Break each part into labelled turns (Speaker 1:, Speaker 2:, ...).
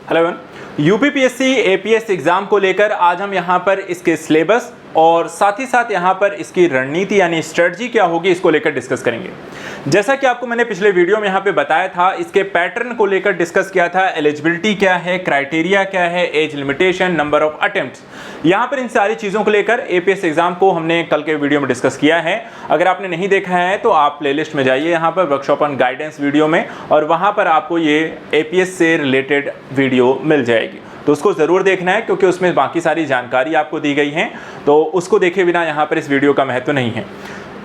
Speaker 1: Hello everyone, UPPSC APS exam को लेकर आज हम यहाँ पर इसके सिलेबस और साथ ही साथ यहाँ पर इसकी रणनीति यानी स्ट्रेटजी क्या होगी इसको लेकर डिस्कस करेंगे। जैसा कि आपको मैंने पिछले वीडियो में यहाँ पे बताया था, इसके पैटर्न को लेकर डिस्कस किया था, एलिजिबिलिटी क्या है, क्राइटेरिया क्या है, age limitation, number of attempts, यहाँ पर इन सारी चीज़ों को लेकर एपीएस एग्जाम को हमने कल के वीडियो में डिस्कस किया है। अगर आपने नहीं देखा है तो आप प्लेलिस्ट में जाइए यहाँ पर वर्कशॉप ऑन गाइडेंस वीडियो में, और वहाँ पर आपको ये एपीएस से रिलेटेड वीडियो मिल जाएगी, तो उसको ज़रूर देखना है क्योंकि उसमें बाकी सारी जानकारी आपको दी गई है, तो उसको देखे बिना यहाँ पर इस वीडियो का महत्व नहीं है।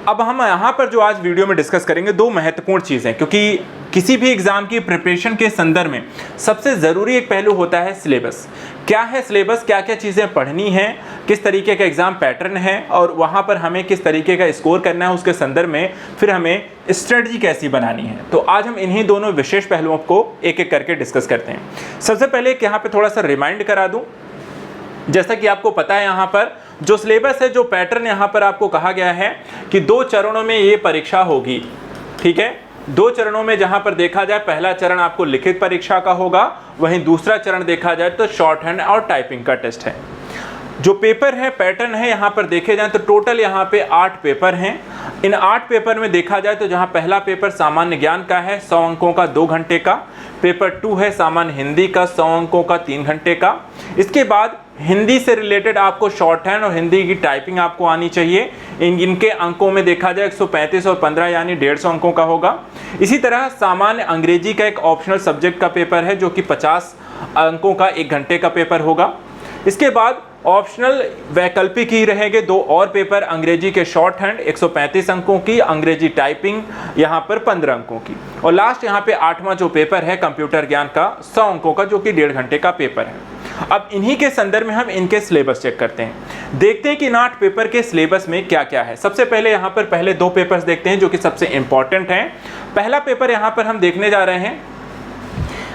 Speaker 1: अब हम यहाँ पर जो आज वीडियो में डिस्कस करेंगे दो महत्वपूर्ण चीज़ें, क्योंकि किसी भी एग्जाम की प्रिपरेशन के संदर्भ में सबसे ज़रूरी एक पहलू होता है सिलेबस। क्या है सिलेबस, क्या क्या चीज़ें पढ़नी हैं, किस तरीके का एग्ज़ाम पैटर्न है और वहाँ पर हमें किस तरीके का स्कोर करना है, उसके संदर्भ में फिर हमें स्ट्रेटजी कैसी बनानी है। तो आज हम इन्हीं दोनों विशेष पहलुओं को एक एक करके डिस्कस करते हैं। सबसे पहले यहाँ पर थोड़ा सा रिमाइंड करा दूँ, जैसा कि आपको पता है यहाँ पर जो सिलेबस है, जो पैटर्न यहाँ पर आपको कहा गया है कि 2 चरणों में ये परीक्षा होगी। ठीक है, 2 चरणों में जहाँ पर देखा जाए, पहला चरण आपको लिखित परीक्षा का होगा, वहीं दूसरा चरण देखा जाए तो शॉर्ट हैंड और टाइपिंग का टेस्ट है। जो पेपर है, पैटर्न है, यहाँ पर देखे जाए तो टोटल यहाँ पे 8 पेपर हैं। इन 8 पेपर में देखा जाए तो जहाँ पहला पेपर सामान्य ज्ञान का है 100 अंकों का 2 घंटे का, पेपर 2 है सामान्य हिंदी का 100 अंकों का 3 घंटे का। इसके बाद हिंदी से रिलेटेड आपको शॉर्ट हैंड और हिंदी की टाइपिंग आपको आनी चाहिए। इनके अंकों में देखा जाए 135 और 15 यानी 150 अंकों का होगा। इसी तरह सामान्य अंग्रेजी का एक ऑप्शनल सब्जेक्ट का पेपर है जो कि 50 अंकों का 1 घंटे का पेपर होगा। इसके बाद ऑप्शनल वैकल्पिक ही रहेंगे 2 और पेपर, अंग्रेजी के शॉर्ट हैंड 135 अंकों की, अंग्रेजी टाइपिंग यहाँ पर 15 अंकों की, और लास्ट यहाँ पे 8वां जो पेपर है कंप्यूटर ज्ञान का 100 अंकों का जो कि 1.5 घंटे का पेपर है। अब इन्हीं के संदर्भ में हम इनके सिलेबस चेक करते हैं, देखते हैं कि इन 8 पेपर के सिलेबस में क्या क्या है। सबसे पहले यहाँ पर पहले 2 पेपर्स देखते हैं जो कि सबसे इंपॉर्टेंट हैं। पहला पेपर यहाँ पर हम देखने जा रहे हैं,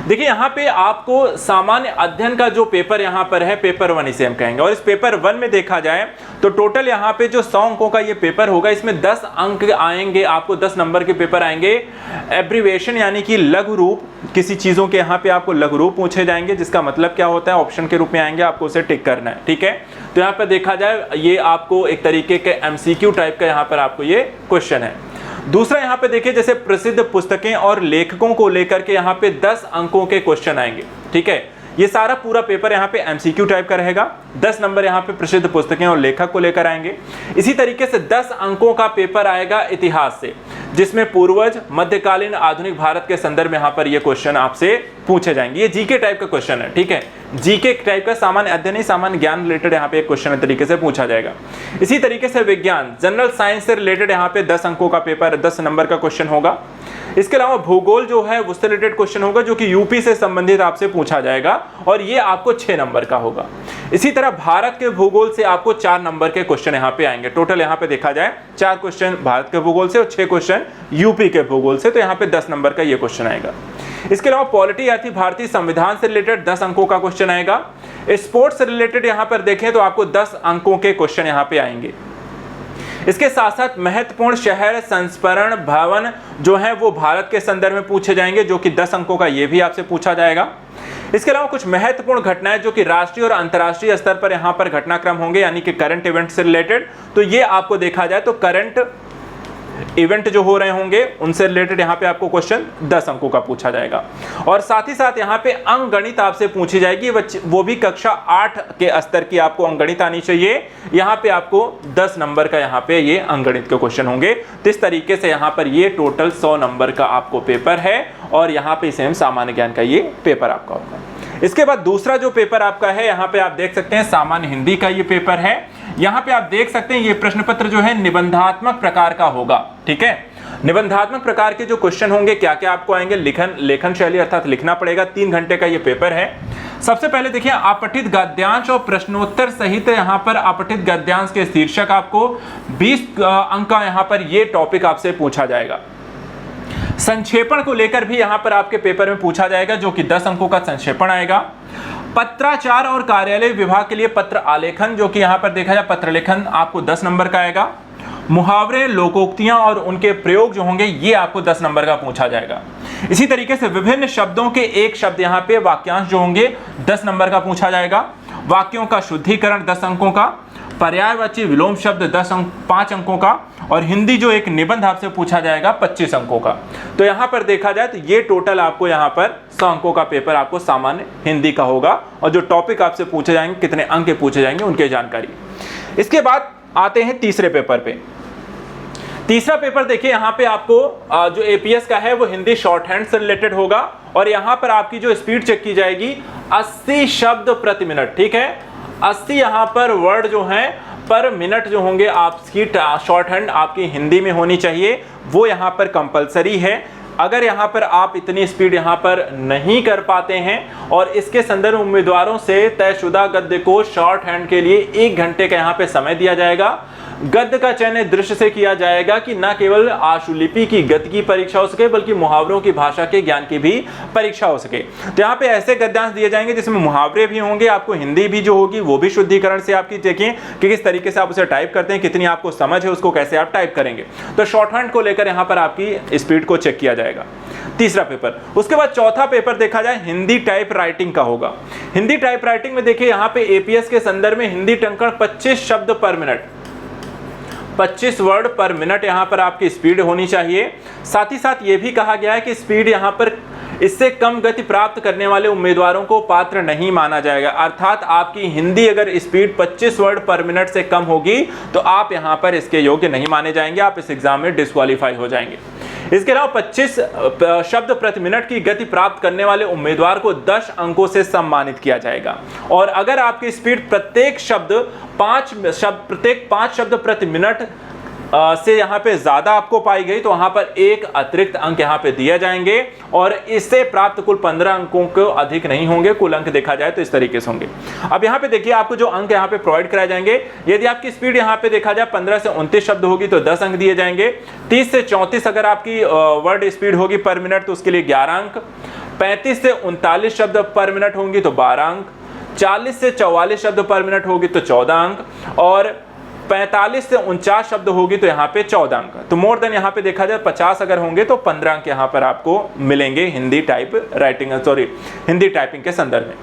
Speaker 1: देखिए यहाँ पे आपको सामान्य अध्ययन का जो पेपर यहाँ पर है, पेपर 1 इसे हम कहेंगे, और इस पेपर 1 में देखा जाए तो टोटल यहाँ पे जो 100 अंकों का ये पेपर होगा, इसमें 10 अंक आएंगे, आपको 10 नंबर के पेपर आएंगे। एब्रीवेशन यानी कि लघु रूप, किसी चीज़ों के यहाँ पे आपको लघु रूप पूछे जाएंगे, जिसका मतलब क्या होता है, ऑप्शन के रूप में आएंगे, आपको उसे टिक करना है। ठीक है, तो यहाँ पर देखा जाए ये आपको एक तरीके के MCQ टाइप का यहाँ पर आपको ये क्वेश्चन है। दूसरा यहाँ पे देखिए, जैसे प्रसिद्ध पुस्तकें और लेखकों को लेकर के यहाँ पे 10 अंकों के क्वेश्चन आएंगे। ठीक है, ये सारा पूरा पेपर यहाँ पे MCQ टाइप का रहेगा। 10 नंबर यहाँ पे प्रसिद्ध पुस्तकें और लेखक को लेकर आएंगे। इसी तरीके से 10 अंकों का पेपर आएगा इतिहास से, जिसमें पूर्वज, मध्यकालीन, आधुनिक भारत के संदर्भ में यहाँ पर ये क्वेश्चन आपसे पूछे जाएंगे। ये जीके टाइप का क्वेश्चन है। ठीक है, जीके टाइप का, सामान्य अध्ययन नहीं, सामान्य ज्ञान रिलेटेड यहाँ पे एक क्वेश्चन तरीके से पूछा जाएगा। इसी तरीके से विज्ञान, जनरल साइंस से रिलेटेड यहाँ पे 10 अंकों का पेपर, 10 नंबर का क्वेश्चन होगा। इसके अलावा भूगोल जो है उससे रिलेटेड क्वेश्चन होगा जो कि यूपी से संबंधित आपसे पूछा जाएगा, और ये आपको 6 नंबर का होगा। इसी तरह भारत के भूगोल से आपको 4 नंबर के क्वेश्चन यहाँ पे आएंगे। टोटल यहाँ पे देखा जाए 4 क्वेश्चन भारत के भूगोल से और 6 क्वेश्चन यूपी के भूगोल से, तो यहाँ पे 10 नंबर का ये क्वेश्चन आएगा। इसके अलावा पॉलिटी अर्थी भारतीय संविधान से रिलेटेड 10 अंकों का क्वेश्चन आएगा। स्पोर्ट्स से रिलेटेड यहाँ पर देखें तो आपको 10 अंकों के क्वेश्चन यहाँ पे आएंगे। इसके साथ साथ महत्वपूर्ण शहर संस्मरण भवन जो है वो भारत के संदर्भ में पूछे जाएंगे, जो कि 10 अंकों का ये भी आपसे पूछा जाएगा। इसके अलावा कुछ महत्वपूर्ण घटनाएं जो कि राष्ट्रीय और अंतर्राष्ट्रीय स्तर पर यहाँ पर घटनाक्रम होंगे, यानी कि करंट इवेंट से रिलेटेड, तो ये आपको देखा जाए तो करंट इवेंट जो हो रहे होंगे उनसे रिलेटेड यहाँ पे आपको क्वेश्चन 10 अंकों का पूछा जाएगा। और साथ ही साथ यहाँ पे अंकगणित आपसे पूछी जाएगी, वो भी कक्षा 8 के स्तर की आपको अंकगणित आनी चाहिए। यहाँ पे आपको 10 नंबर का यहाँ पे ये अंकगणित के क्वेश्चन होंगे। तो इस तरीके से यहाँ पर ये टोटल 100 नंबर का आपको पेपर है, और यहाँ पे सेम सामान्य ज्ञान का ये पेपर आपका होगा। इसके बाद दूसरा जो पेपर आपका है, यहाँ पे आप देख सकते हैं सामान्य हिंदी का ये पेपर है। यहाँ पे आप देख सकते हैं ये प्रश्न पत्र जो है निबंधात्मक प्रकार का होगा। ठीक है, निबंधात्मक प्रकार के जो क्वेश्चन होंगे, क्या क्या आपको आएंगे, लेखन शैली अर्थात लिखना पड़ेगा। 3 घंटे का ये पेपर है। सबसे पहले देखिए, अपठित गद्यांश और प्रश्नोत्तर सहित यहाँ पर अपठित गद्यांश के शीर्षक आपको 20 अंक का यहाँ पर ये टॉपिक आपसे पूछा जाएगा। संक्षेपण को लेकर भी यहाँ पर आपके पेपर में पूछा जाएगा, जो कि 10 अंकों का संक्षेपण आएगा। पत्राचार और कार्यालय विभाग के लिए पत्र आलेखन, जो कि यहाँ पर देखा जाए पत्र लेखन आपको 10 नंबर का आएगा। मुहावरे, लोकोक्तियां और उनके प्रयोग जो होंगे ये आपको 10 नंबर का पूछा जाएगा। इसी तरीके से विभिन्न शब्दों के एक शब्द यहाँ पे वाक्यांश जो होंगे 10 नंबर का पूछा जाएगा। वाक्यों का शुद्धिकरण 10 अंकों का, पर्यायवाची विलोम शब्द 5 अंकों का, और हिंदी जो एक निबंध आपसे पूछा जाएगा 25 अंकों का। तो यहाँ पर देखा जाए तो ये टोटल आपको यहाँ पर 100 अंकों का पेपर आपको सामान्य हिंदी का होगा, और जो टॉपिक आपसे पूछे जाएंगे, कितने अंक के पूछे जाएंगे, उनकी जानकारी। इसके बाद आते हैं तीसरे पेपर पे। तीसरा पेपर देखिए, यहाँ पे आपको जो एपीएस का है वो हिंदी शॉर्ट हैंड से रिलेटेड होगा, और यहाँ पर आपकी जो स्पीड चेक की जाएगी 80 शब्द प्रति मिनट। ठीक है, 80 यहाँ पर वर्ड जो हैं पर मिनट जो होंगे आपकी शॉर्ट हैंड आपकी हिंदी में होनी चाहिए, वो यहाँ पर कंपलसरी है। अगर यहाँ पर आप इतनी स्पीड यहाँ पर नहीं कर पाते हैं और इसके संदर्भ उम्मीदवारों से तयशुदा गद्य को शॉर्ट हैंड के लिए 1 घंटे का यहाँ पे समय दिया जाएगा। गद्य का चयन दृश्य से किया जाएगा कि न केवल आशुलिपि की गति की परीक्षा हो सके बल्कि मुहावरों की भाषा के ज्ञान की भी परीक्षा हो सके। तो यहाँ पे ऐसे गद्यांश दिए जाएंगे जिसमें मुहावरे भी होंगे, आपको हिंदी भी जो होगी वो भी शुद्धिकरण से आपकी देखें कि किस तरीके से आप उसे टाइप करते हैं, कितनी आपको समझ है, उसको कैसे आप टाइप करेंगे। तो शॉर्ट हैंड को लेकर यहाँ पर आपकी स्पीड को चेक किया जाएगा, तीसरा पेपर। उसके बाद चौथा पेपर देखा जाए हिंदी टाइप राइटिंग का होगा। हिंदी टाइप राइटिंग में देखिए यहाँ पे एपीएस के संदर्भ में हिंदी टंकण 25 शब्द पर मिनट, 25 वर्ड पर मिनट यहाँ पर आपकी स्पीड होनी चाहिए। साथ ही साथ ये भी कहा गया है कि स्पीड यहाँ पर इससे कम गति प्राप्त करने वाले उम्मीदवारों को पात्र नहीं माना जाएगा। अर्थात आपकी हिंदी अगर स्पीड 25 वर्ड पर मिनट से कम होगी तो आप यहाँ पर इसके योग्य नहीं माने जाएंगे, आप इस एग्जाम में डिस्क्वालीफाई हो जाएंगे। इसके अलावा 25 शब्द प्रति मिनट की गति प्राप्त करने वाले उम्मीदवार को 10 अंकों से सम्मानित किया जाएगा। और अगर आपकी स्पीड प्रत्येक 5 शब्द प्रति मिनट से यहाँ पे ज्यादा आपको पाई गई तो वहां पर 1 अतिरिक्त अंक यहाँ पे दिए जाएंगे, और इससे प्राप्त कुल 15 अंकों को अधिक नहीं होंगे। कुल अंक देखा जाए तो इस तरीके से होंगे। अब यहाँ पे देखिए आपको जो अंक यहाँ पे प्रोवाइड कराए जाएंगे, यदि आपकी स्पीड यहाँ पे देखा जाए 15 से 29 शब्द होगी तो 10 अंक दिए जाएंगे। 30 से 34 अगर आपकी वर्ड स्पीड होगी पर मिनट तो उसके लिए 11 अंक। 35 से 39 शब्द पर मिनट होंगी तो 12 अंक। 40 से 44 शब्द पर मिनट होगी तो 14 अंक, और 45 से 49 शब्द होगी तो यहाँ पे 14 अंक। तो मोर देन यहाँ पे देखा जाए 50 अगर होंगे तो 15 अंक यहाँ पर आपको मिलेंगे हिंदी टाइपिंग के संदर्भ में।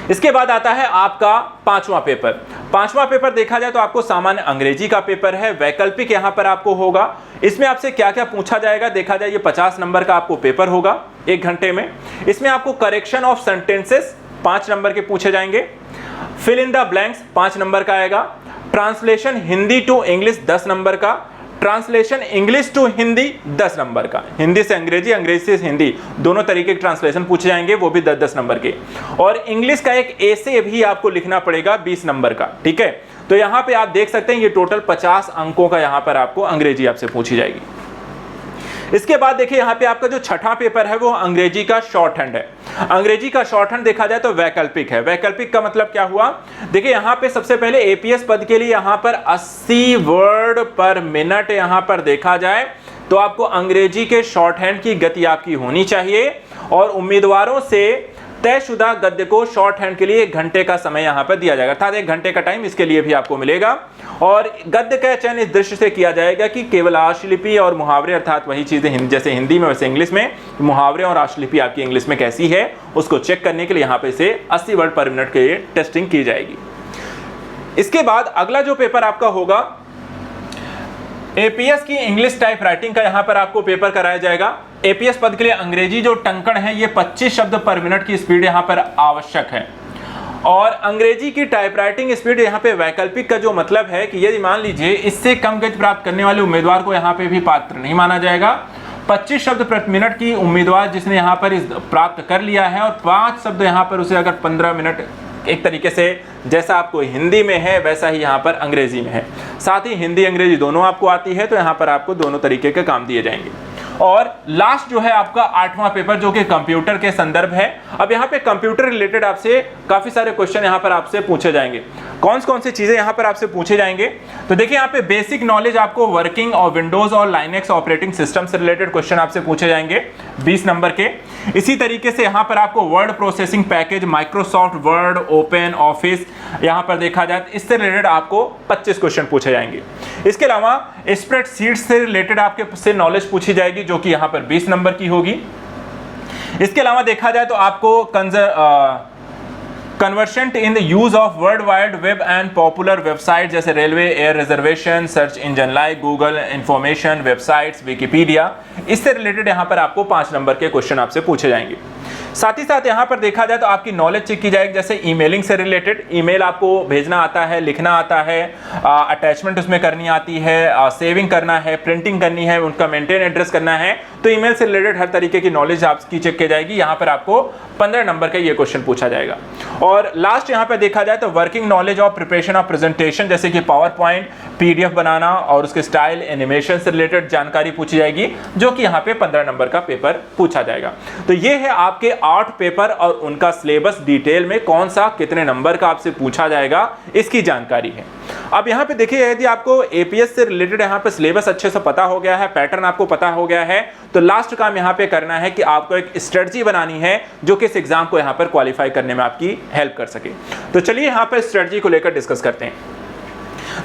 Speaker 1: इसके बाद आता है आपका पांचवा पेपर। पांचवा पेपर देखा जाए तो आपको सामान्य अंग्रेजी का पेपर है, वैकल्पिक यहाँ पर आपको होगा। इसमें आपसे क्या क्या पूछा जाएगा देखा जाए, ये 50 नंबर का आपको पेपर होगा 1 घंटे में। इसमें आपको करेक्शन ऑफ सेंटेंसेस 5 नंबर के पूछे जाएंगे, fill in the blanks 5 number का आएगा, translation Hindi to English 10 number का, translation English to Hindi 10 number का, हिंदी से अंग्रेजी, अंग्रेजी से हिंदी दोनों तरीके के ट्रांसलेशन पूछे जाएंगे, वो भी 10-10 नंबर के, और इंग्लिश का एक ऐसे भी आपको लिखना पड़ेगा 20 नंबर का। ठीक है, तो यहाँ पे आप देख सकते हैं ये टोटल 50 अंकों का यहाँ पर आपको अंग्रेजी आपसे पूछी जाएगी। इसके बाद देखिए यहाँ पे आपका जो छठा पेपर है वो अंग्रेजी का शॉर्ट हैंड है। अंग्रेजी का शॉर्ट हैंड देखा जाए तो वैकल्पिक है। वैकल्पिक का मतलब क्या हुआ, देखिए यहाँ पे सबसे पहले एपीएस पद के लिए यहाँ पर 80 वर्ड पर मिनट यहाँ पर देखा जाए तो आपको अंग्रेजी के शॉर्ट हैंड की गति आपकी होनी चाहिए, और उम्मीदवारों से तयशुदा गद्य को शॉर्ट हैंड के लिए 1 घंटे का समय यहाँ पर दिया जाएगा, अर्थात 1 घंटे का टाइम इसके लिए भी आपको मिलेगा। और गद्य का चयन इस दृष्टि से किया जाएगा कि केवल आशुलिपि और मुहावरे, अर्थात वही चीजें जैसे हिंदी में वैसे इंग्लिश में, मुहावरे और आशुलिपि आपकी इंग्लिश में कैसी है उसको चेक करने के लिए यहाँ पे से 80 वर्ड पर मिनट के लिए टेस्टिंग की जाएगी। इसके बाद अगला जो पेपर आपका होगा एपीएस की इंग्लिश टाइप राइटिंग का यहाँ पर आपको पेपर कराया जाएगा। एपीएस पद के लिए अंग्रेजी जो टंकण है ये 25 शब्द पर मिनट की स्पीड यहाँ पर आवश्यक है, और अंग्रेजी की टाइपराइटिंग स्पीड यहाँ पे वैकल्पिक का जो मतलब है कि यदि मान लीजिए इससे कम गति प्राप्त करने वाले उम्मीदवार को यहाँ पे भी पात्र नहीं माना जाएगा। 25 शब्द प्रति मिनट की उम्मीदवार जिसने यहाँ पर प्राप्त कर लिया है और 5 शब्द यहाँ पर उसे अगर 15 मिनट एक तरीके से जैसा आपको हिंदी में है वैसा ही यहाँ पर अंग्रेजी में है, साथ ही हिंदी अंग्रेजी दोनों आपको आती है तो यहाँ पर आपको दोनों तरीके के काम दिए जाएंगे। और लास्ट जो है आपका 8वां पेपर जो कि कंप्यूटर के संदर्भ है। अब यहाँ पे कंप्यूटर रिलेटेड आपसे काफी सारे क्वेश्चन यहाँ पर आपसे पूछे जाएंगे। कौन सी चीजें यहाँ पर आपसे पूछे जाएंगे तो देखिए यहाँ पे बेसिक नॉलेज आपको वर्किंग और विंडोज और लाइनेक्स ऑपरेटिंग सिस्टम से रिलेटेड क्वेश्चन आपसे पूछे जाएंगे 20 नंबर के। इसी तरीके से यहाँ पर आपको word processing package, Microsoft word, open office यहाँ पर देखा जाए इससे रिलेटेड आपको 25 क्वेश्चन पूछे जाएंगे। इसके अलावा स्प्रेडशीट से रिलेटेड आपके से नॉलेज पूछी जाएगी जो कि यहाँ पर 20 नंबर की होगी। इसके अलावा देखा जाए तो आपको conversant in the use of world wide web and popular website जैसे railway, air reservation, search engine like Google, information websites, Wikipedia, इससे रिलेटेड यहाँ पर आपको 5 नंबर के क्वेश्चन आपसे पूछे जाएंगे। साथ ही साथ यहाँ पर देखा जाए तो आपकी नॉलेज चेक की जाएगी, जैसे ईमेलिंग से रिलेटेड, ईमेल आपको भेजना आता है, लिखना आता है, अटैचमेंट उसमें करनी आती है, सेविंग करना है, प्रिंटिंग करनी है, उनका मेंटेन एड्रेस करना है, तो ईमेल से रिलेटेड हर तरीके की नॉलेज आपकी चेक की जाएगी। यहाँ पर आपको 15 नंबर का ये क्वेश्चन पूछा जाएगा। और लास्ट यहाँ पे देखा जाए तो working knowledge of preparation of presentation जैसे कि पावर पॉइंट, पीडीएफ बनाना और उसके स्टाइल, एनिमेशन से रिलेटेड जानकारी पूछी जाएगी, जो कि यहाँ पे 15 नंबर का पेपर पूछा जाएगा। तो ये है आपके 8 पेपर और उनका सिलेबस, डिटेल में कौन सा कितने नंबर का आपसे पूछा जाएगा इसकी जानकारी है। अब यहाँ पे देखिए, यदि आपको एपीएस से रिलेटेड यहाँ पे सिलेबस अच्छे से पता हो गया है, पैटर्न आपको पता हो गया है, तो लास्ट काम यहाँ पे करना है कि आपको एक स्ट्रेटजी बनानी है जो कि इस एग्जाम को यहाँ पर क्वालिफाई करने में आपकी हेल्प कर सके। तो चलिए यहाँ पर स्ट्रेटजी को लेकर डिस्कस करते हैं।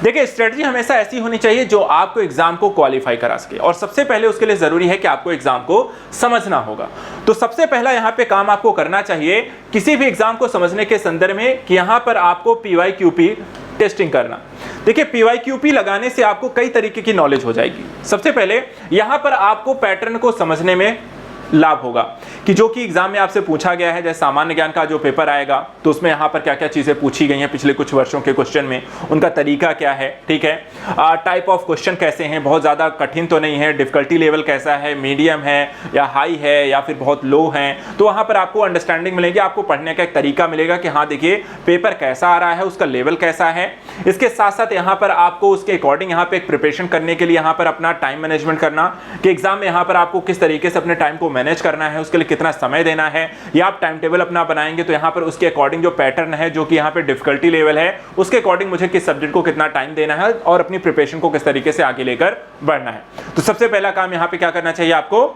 Speaker 1: देखिए, स्ट्रेटजी हमेशा ऐसी होनी चाहिए जो आपको एग्जाम को क्वालिफाई करा सके, और सबसे पहले उसके लिए जरूरी है कि आपको एग्जाम को समझना होगा। तो सबसे पहला यहाँ पे काम आपको करना चाहिए किसी भी एग्जाम को समझने के संदर्भ में कि यहाँ पर आपको पीवाईक्यूपी टेस्टिंग करना। देखिए, पीवाईक्यूपी लगाने से आपको कई तरीके की नॉलेज हो जाएगी। सबसे पहले यहाँ पर आपको पैटर्न को समझने में लाभ होगा कि जो कि एग्जाम में आपसे पूछा गया है, जैसे सामान्य ज्ञान का जो पेपर आएगा तो उसमें यहाँ पर क्या क्या चीजें पूछी गई हैं पिछले कुछ वर्षों के क्वेश्चन में, उनका तरीका क्या है, ठीक है, टाइप ऑफ क्वेश्चन कैसे हैं, बहुत ज्यादा कठिन तो नहीं है, डिफिकल्टी लेवल कैसा है, मीडियम है या हाई है या फिर बहुत लो है, तो वहां पर आपको अंडरस्टैंडिंग मिलेगी, आपको पढ़ने का एक तरीका मिलेगा कि हाँ देखिए पेपर कैसा आ रहा है, उसका लेवल कैसा है। इसके साथ साथ यहाँ पर आपको उसके अकॉर्डिंग यहाँ पे एक प्रिपरेशन करने के लिए यहाँ पर अपना टाइम मैनेजमेंट करना कि एग्जाम में यहाँ पर आपको किस तरीके से अपने टाइम को मैनेज करना है, उसके लिए कितना समय देना है, या आप टाइम टेबल अपना बनाएंगे तो यहाँ पर उसके अकॉर्डिंग जो पैटर्न है, जो कि यहाँ पे डिफिकल्टी लेवल है, उसके अकॉर्डिंग मुझे किस सब्जेक्ट को कितना टाइम देना है और अपनी प्रिपरेशन को किस तरीके से आगे लेकर बढ़ना है। तो सबसे पहला काम यहाँ पे क्या करना चाहिए आपको,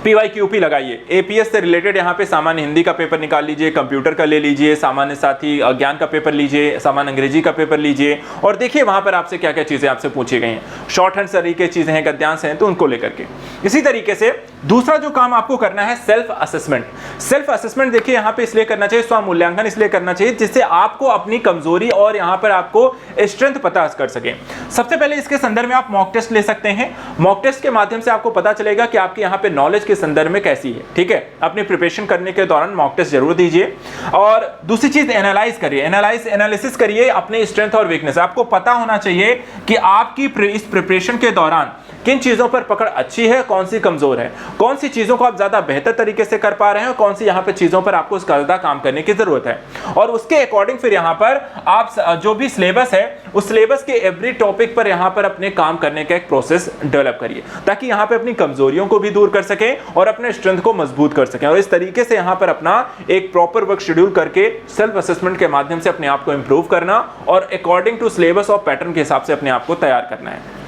Speaker 1: पीवाईक्यूपी लगाइए। एपीएस से रिलेटेड यहाँ पे सामान्य हिंदी का पेपर निकाल लीजिए, कंप्यूटर का ले लीजिए, सामान्य साथी ज्ञान का पेपर लीजिए, सामान्य अंग्रेजी का पेपर लीजिए और देखिए वहां पर आपसे क्या क्या चीजें आपसे पूछी गई हैं। शॉर्ट हैंड तरीके चीजें हैं, गद्यांश हैं, तो उनको लेकर के। इसी तरीके से दूसरा जो काम आपको करना है सेल्फ असेसमेंट। सेल्फ असेसमेंट देखिए यहाँ पे इसलिए करना चाहिए, स्व मूल्यांकन इसलिए करना चाहिए जिससे आपको अपनी कमजोरी और यहाँ पर आपको स्ट्रेंथ पता कर सके। सबसे पहले इसके संदर्भ में आप मॉक टेस्ट ले सकते हैं। मॉक टेस्ट के माध्यम से आपको पता चलेगा कि आपके यहाँ पे नॉलेज के संदर्भ में कैसी है, ठीक है। अपनी प्रिपरेशन करने के दौरान मॉक टेस्ट जरूर दीजिए। और दूसरी चीज एनालाइज करिए, एनालिसिस करिए अपने स्ट्रेंथ और वीकनेस। आपको पता होना चाहिए कि आपकी इस प्रिपरेशन के दौरान किन चीजों पर पकड़ अच्छी है, कौन सी कमजोर है, कौन सी चीजों को आप ज्यादा बेहतर तरीके से कर पा रहे हैं और कौन सी यहाँ पे चीजों पर आपको ज्यादा काम करने की जरूरत है। और उसके अकॉर्डिंग फिर यहाँ पर आप जो भी सिलेबस है उस सिलेबस के एवरी टॉपिक पर यहाँ पर अपने काम करने का एक प्रोसेस डेवलप करिए ताकि यहाँ पे अपनी कमजोरियों को भी दूर कर सके और अपने स्ट्रेंथ को मजबूत कर सकें। और इस तरीके से यहाँ पर अपना एक प्रॉपर वर्क शेड्यूल करके सेल्फ असेसमेंट के माध्यम से अपने आप को इंप्रूव करना और अकॉर्डिंग टू सिलेबस और पैटर्न के हिसाब से अपने आप को तैयार करना है।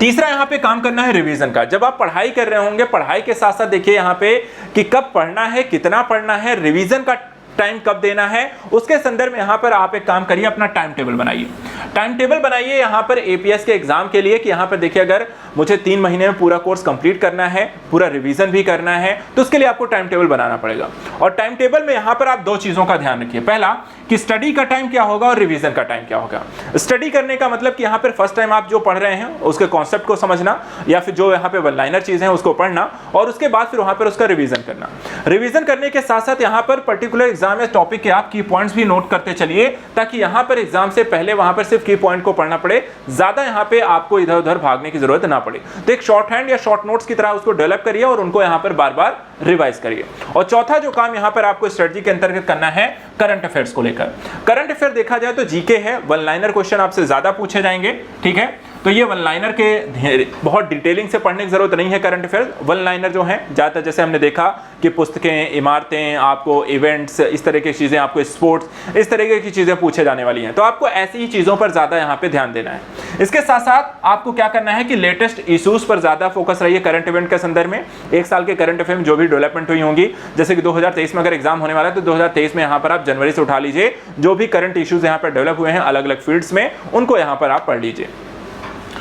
Speaker 1: तीसरा यहाँ पे काम करना है रिवीजन का। जब आप पढ़ाई कर रहे होंगे, पढ़ाई के साथ साथ देखिए यहाँ पे कि कब पढ़ना है, कितना पढ़ना है, रिवीजन का टाइम कब देना है, उसके संदर्भ में यहाँ पर आप एक काम करिए, अपना टाइम टेबल बनाइए। टाइम टेबल बनाइए यहाँ पर एपीएस के एग्जाम के लिए कि यहाँ पर देखिए अगर मुझे 3 महीने में पूरा कोर्स कंप्लीट करना है, पूरा रिवीजन भी करना है, तो उसके लिए आपको टाइम टेबल बनाना पड़ेगा। और टाइम टेबल में यहाँ पर आप 2 चीजों का ध्यान रखिए। पहला कि स्टडी का टाइम क्या होगा और रिवीजन का टाइम क्या होगा। स्टडी करने का मतलब कि यहाँ पर फर्स्ट टाइम आप जो पढ़ रहे हैं उसके कॉन्सेप्ट को समझना या फिर जो यहाँ पे वन लाइनर चीजें हैं उसको पढ़ना और उसके बाद फिर वहाँ पर उसका रिवीजन करना। रिवीजन करने के साथ साथ यहाँ पर पर्टिकुलर एग्जाम या टॉपिक के आप की पॉइंट्स भी नोट करते चलिए ताकि यहाँ पर एग्जाम से पहले वहाँ पर सिर्फ की पॉइंट को पढ़ना पड़े, ज्यादा यहाँ पे आपको इधर उधर भागने की जरूरत ना पड़े। तो एक शॉर्ट हैंड या शॉर्ट नोट्स की तरह उसको डेवलप करिए और उनको यहाँ पर बार बार रिवाइज करिए। और चौथा जो काम यहाँ पर आपको स्ट्रेटजी के अंतर्गत करना है करंट अफेयर्स को लेकर। करंट अफेयर देखा जाए तो जीके है, वन लाइनर क्वेश्चन आपसे ज्यादा पूछे जाएंगे, ठीक है। तो ये वन लाइनर के बहुत डिटेलिंग से पढ़ने की जरूरत नहीं है। करंट अफेयर वन लाइनर जो है ज्यादातर जैसे हमने देखा कि पुस्तकें, इमारतें, आपको इवेंट्स, इस तरह की चीजें, आपको स्पोर्ट्स, इस तरीके की चीजें पूछे जाने वाली हैं। तो आपको ऐसी ही चीजों पर ज्यादा यहाँ पे ध्यान देना है। इसके साथ साथ आपको क्या करना है कि लेटेस्ट इश्यूज पर ज्यादा फोकस रहिए करंट इवेंट के संदर्भ में। एक साल के करंट अफेयर में जो भी डेवलपमेंट हुई होंगी, जैसे कि 2023 में अगर एग्जाम होने वाला है तो 2023 में यहाँ पर आप जनवरी से उठा लीजिए, जो भी करंट इश्यूज यहाँ पर डेवलप हुए हैं अलग अलग फील्ड्स में, उनको यहाँ पर आप पढ़ लीजिए।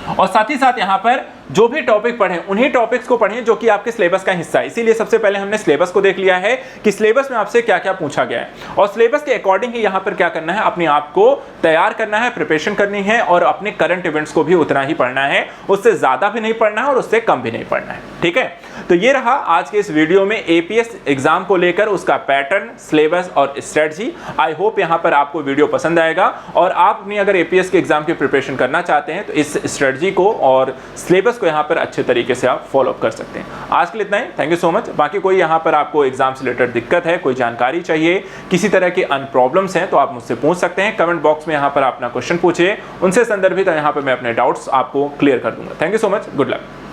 Speaker 1: और साथ ही साथ यहाँ पर जो भी टॉपिक पढ़ें उन्हीं टॉपिक्स को पढ़ें जो कि आपके सिलेबस का हिस्सा है। इसीलिए सबसे पहले हमने सिलेबस को देख लिया है कि सिलेबस में आपसे क्या क्या पूछा गया है, और सिलेबस के अकॉर्डिंग ही यहाँ पर क्या करना है, अपने आप को तैयार करना है, प्रिपरेशन करनी है और अपने करंट इवेंट्स को भी उतना ही पढ़ना है, उससे ज्यादा भी नहीं पढ़ना है और उससे कम भी नहीं पढ़ना है। ठीक है, तो ये रहा आज के इस वीडियो में एपीएस एग्जाम को लेकर उसका पैटर्न, सिलेबस और स्ट्रेटजी। आई होप यहाँ पर आपको वीडियो पसंद आएगा और आप अपनी अगर एपीएस के एग्जाम की प्रिपरेशन करना चाहते हैं तो इस स्ट्रेटजी को और सिलेबस को यहाँ पर अच्छे तरीके से आप फॉलो अप कर सकते हैं। आज के लिए इतना ही, थैंक यू सो मच। बाकी कोई यहाँ पर आपको एग्जाम से रिलेटेड दिक्कत है, कोई जानकारी चाहिए, किसी तरह के प्रॉब्लम्स हैं तो आप मुझसे पूछ सकते हैं। कमेंट बॉक्स में यहाँ पर अपना क्वेश्चन पूछिए, उनसे संदर्भित यहाँ पर मैं अपने डाउट्स आपको क्लियर कर दूंगा। Thank you so much, good luck.